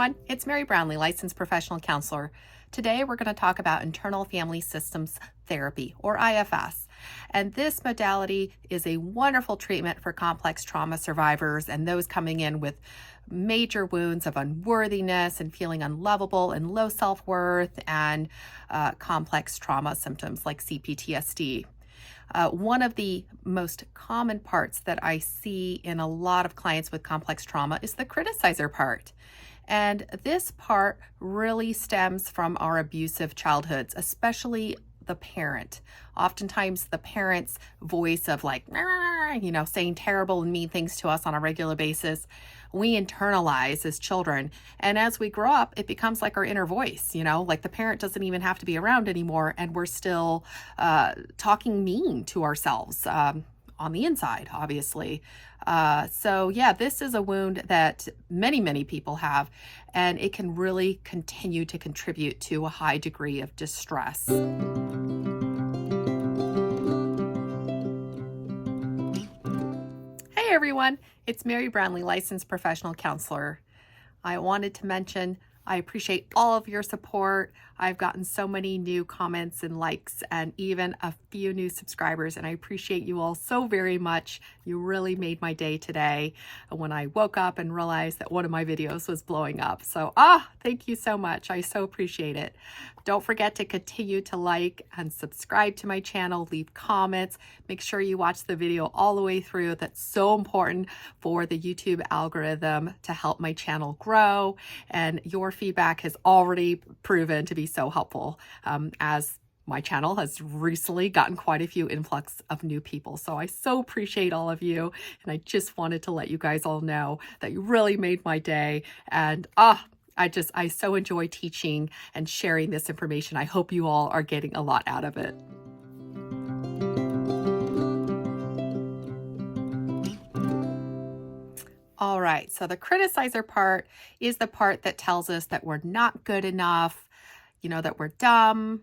everyone, it's Mary Brownlee, licensed professional counselor. Today we're going to talk about internal family systems therapy, or IFS. And this modality is a wonderful treatment for complex trauma survivors and those coming in with major wounds of unworthiness and feeling unlovable and low self-worth and complex trauma symptoms like CPTSD. One of the most common parts that I see in a lot of clients with complex trauma is the criticizer part. And this part really stems from our abusive childhoods, especially the parent. Oftentimes the parent's voice of like, saying terrible and mean things to us on a regular basis, we internalize as children. And as we grow up, it becomes like our inner voice, like the parent doesn't even have to be around anymore. And we're still talking mean to ourselves on the inside, obviously. So yeah, this is a wound that many people have, and it can really continue to contribute to a high degree of distress. Hey everyone, it's Mary Brownlee, licensed professional counselor. I wanted to mention I appreciate all of your support. I've gotten so many new comments and likes and even a few new subscribers, and I appreciate you all so very much. You really made my day today when I woke up and realized that one of my videos was blowing up. So, thank you so much. I so appreciate it. Don't forget to continue to like and subscribe to my channel, leave comments, make sure you watch the video all the way through. That's so important for the YouTube algorithm to help my channel grow, and your feedback has already proven to be so helpful as my channel has recently gotten quite a few influx of new people. So I so appreciate all of you, and I just wanted to let you guys all know that you really made my day. And I so enjoy teaching and sharing this information. I hope you all are getting a lot out of it. All right, so the criticizer part is the part that tells us that we're not good enough, that we're dumb,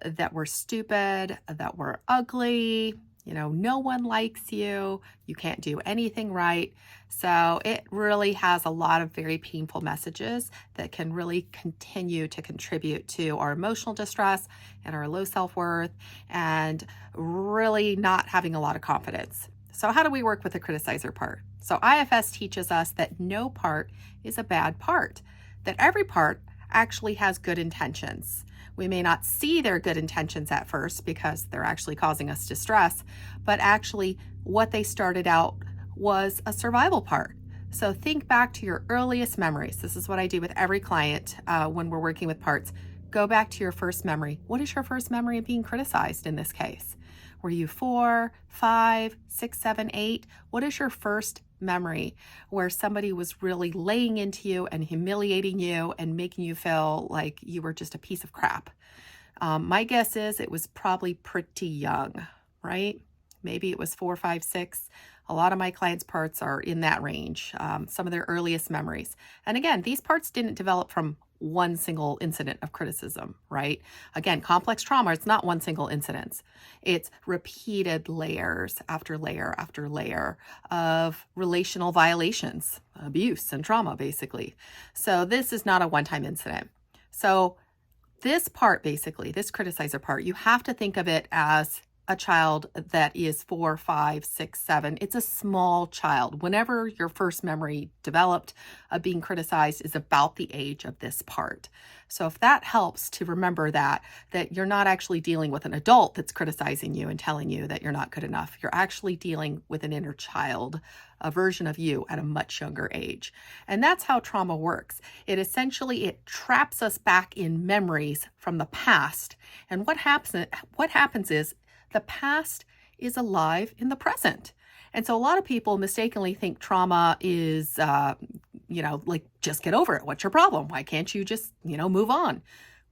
that we're stupid, that we're ugly, no one likes you, you can't do anything right. So it really has a lot of very painful messages that can really continue to contribute to our emotional distress and our low self-worth and really not having a lot of confidence. So how do we work with the criticizer part? So IFS teaches us that no part is a bad part, that every part actually has good intentions. We may not see their good intentions at first because they're actually causing us distress, but actually what they started out was a survival part. So think back to your earliest memories. This is what I do with every client when we're working with parts. Go back to your first memory. What is your first memory of being criticized in this case? Were you 4, 5, 6, 7, 8? What is your first memory where somebody was really laying into you and humiliating you and making you feel like you were just a piece of crap? My guess is it was probably pretty young, right? Maybe it was 4, 5, 6. A lot of my clients' parts are in that range, some of their earliest memories. And again, these parts didn't develop from one single incident of criticism, right? Again, complex trauma, it's not one single incident. It's repeated layers after layer after layer of relational violations, abuse and trauma, basically. So this is not a one-time incident. So this part, basically, this criticizer part, you have to think of it as a child that is 4, 5, 6, 7. It's a small child. Whenever your first memory developed of being criticized is about the age of this part. So if that helps to remember that you're not actually dealing with an adult that's criticizing you and telling you that you're not good enough. You're actually dealing with an inner child, a version of you at a much younger age. And that's how trauma works. It traps us back in memories from the past. And what happens is the past is alive in the present. And so a lot of people mistakenly think trauma is, like, just get over it. What's your problem? Why can't you just, move on?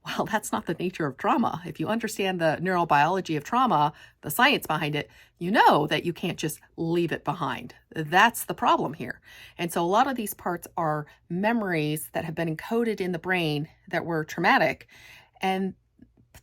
Well, that's not the nature of trauma. If you understand the neurobiology of trauma, the science behind it, you know that you can't just leave it behind. That's the problem here. And so a lot of these parts are memories that have been encoded in the brain that were traumatic, and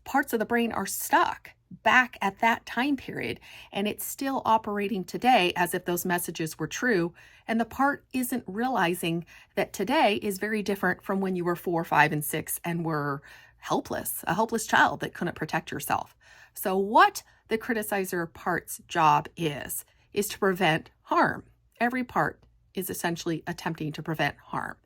parts of the brain are stuck. back at that time period, and it's still operating today as if those messages were true. And the part isn't realizing that today is very different from when you were 4, 5, and 6 and were helpless, a helpless child that couldn't protect yourself. So, what the criticizer part's job is to prevent harm. Every part is essentially attempting to prevent harm.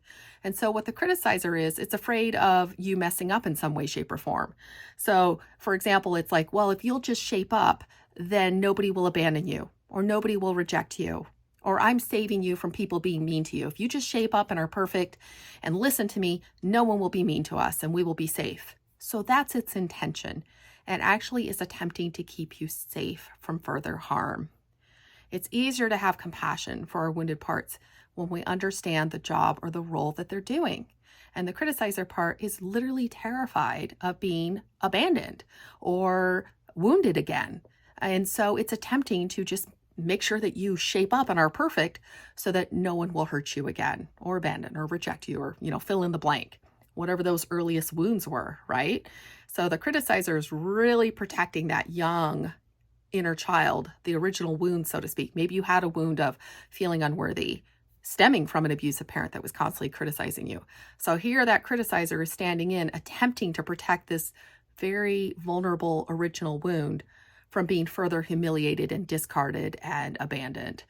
And so what the criticizer is, it's afraid of you messing up in some way, shape, or form. So, for example, it's like, well, if you'll just shape up, then nobody will abandon you, or nobody will reject you, or I'm saving you from people being mean to you. If you just shape up and are perfect and listen to me, no one will be mean to us and we will be safe. So that's its intention, and actually is attempting to keep you safe from further harm. It's easier to have compassion for our wounded parts when we understand the job or the role that they're doing. And the criticizer part is literally terrified of being abandoned or wounded again. And so it's attempting to just make sure that you shape up and are perfect so that no one will hurt you again or abandon or reject you or, fill in the blank, whatever those earliest wounds were, right? So the criticizer is really protecting that young inner child, the original wound, so to speak. Maybe you had a wound of feeling unworthy stemming from an abusive parent that was constantly criticizing you. So here that criticizer is standing in, attempting to protect this very vulnerable original wound from being further humiliated and discarded and abandoned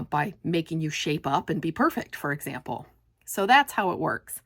by making you shape up and be perfect, for example. So that's how it works.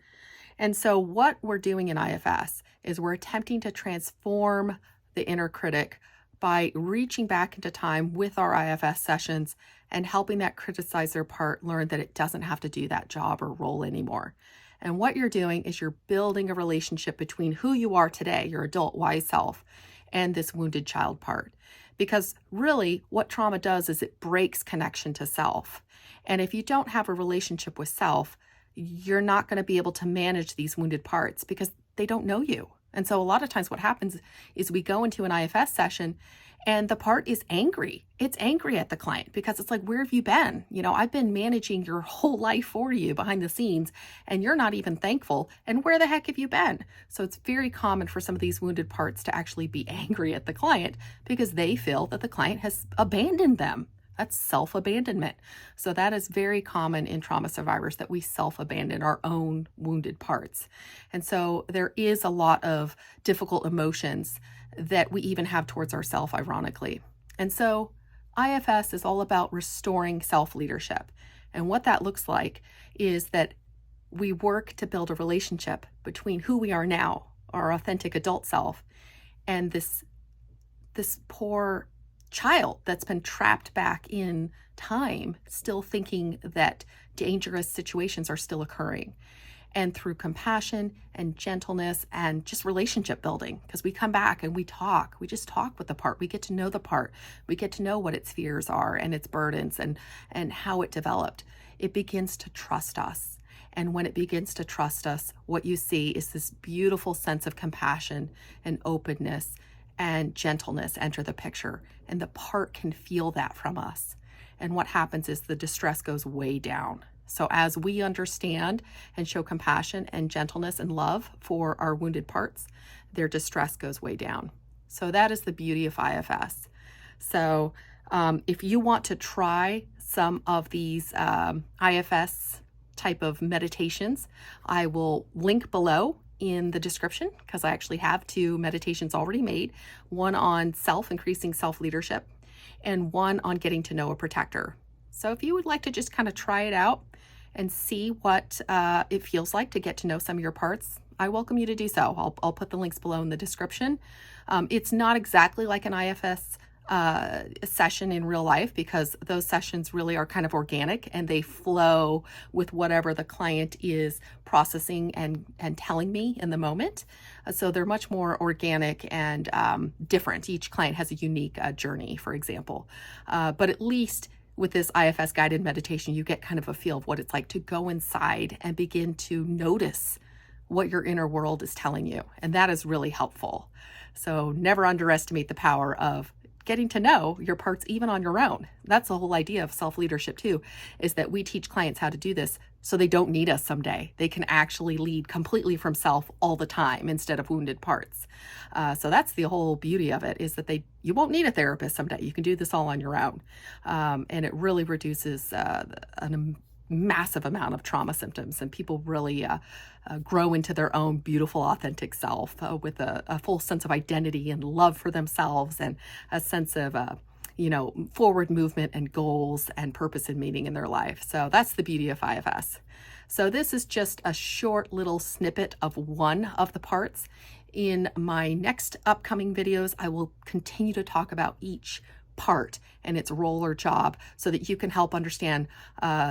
And so what we're doing in IFS is we're attempting to transform the inner critic by reaching back into time with our IFS sessions and helping that criticizer part learn that it doesn't have to do that job or role anymore. And what you're doing is you're building a relationship between who you are today, your adult wise self, and this wounded child part. Because really what trauma does is it breaks connection to self. And if you don't have a relationship with self, you're not going to be able to manage these wounded parts because they don't know you. And so a lot of times what happens is we go into an IFS session and the part is angry. It's angry at the client because it's like, where have you been? I've been managing your whole life for you behind the scenes and you're not even thankful. And where the heck have you been? So it's very common for some of these wounded parts to actually be angry at the client because they feel that the client has abandoned them. That's self-abandonment. So that is very common in trauma survivors, that we self-abandon our own wounded parts. And so there is a lot of difficult emotions that we even have towards ourselves, ironically. And so IFS is all about restoring self-leadership. And what that looks like is that we work to build a relationship between who we are now, our authentic adult self, and this poor child that's been trapped back in time, still thinking that dangerous situations are still occurring. And through compassion and gentleness and just relationship building, because we come back and we just talk with the part. We get to know the part. We get to know what its fears are and its burdens and how it developed. It begins to trust us. And when it begins to trust us, what you see is this beautiful sense of compassion and openness and gentleness enter the picture. And the part can feel that from us. And what happens is the distress goes way down. So as we understand and show compassion and gentleness and love for our wounded parts, their distress goes way down. So that is the beauty of IFS. So if you want to try some of these IFS type of meditations, I will link below in the description, because I actually have 2 meditations already made, one on increasing self-leadership, and one on getting to know a protector. So if you would like to just kind of try it out and see what it feels like to get to know some of your parts, I welcome you to do so. I'll put the links below in the description. It's not exactly like an IFS session in real life, because those sessions really are kind of organic and they flow with whatever the client is processing and telling me in the moment. So they're much more organic and different. Each client has a unique journey, for example. But at least with this IFS guided meditation, you get kind of a feel of what it's like to go inside and begin to notice what your inner world is telling you. And that is really helpful. So never underestimate the power of getting to know your parts even on your own. That's the whole idea of self-leadership too, is that we teach clients how to do this so they don't need us someday. They can actually lead completely from self all the time instead of wounded parts. So that's the whole beauty of it, is that you won't need a therapist someday. You can do this all on your own. And it really reduces a massive amount of trauma symptoms, and people really grow into their own beautiful, authentic self with a full sense of identity and love for themselves, and a sense of forward movement and goals and purpose and meaning in their life. So that's the beauty of IFS. So this is just a short little snippet of one of the parts. In my next upcoming videos, I will continue to talk about each part and its role or job, so that you can help understand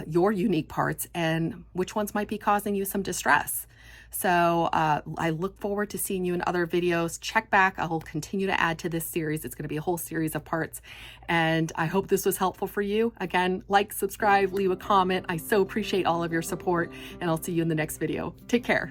your unique parts and which ones might be causing you some distress. So I look forward to seeing you in other videos. Check back. I will continue to add to this series. It's going to be a whole series of parts, and I hope this was helpful for you. Again, like, subscribe, leave a comment. I so appreciate all of your support, and I'll see you in the next video. Take care.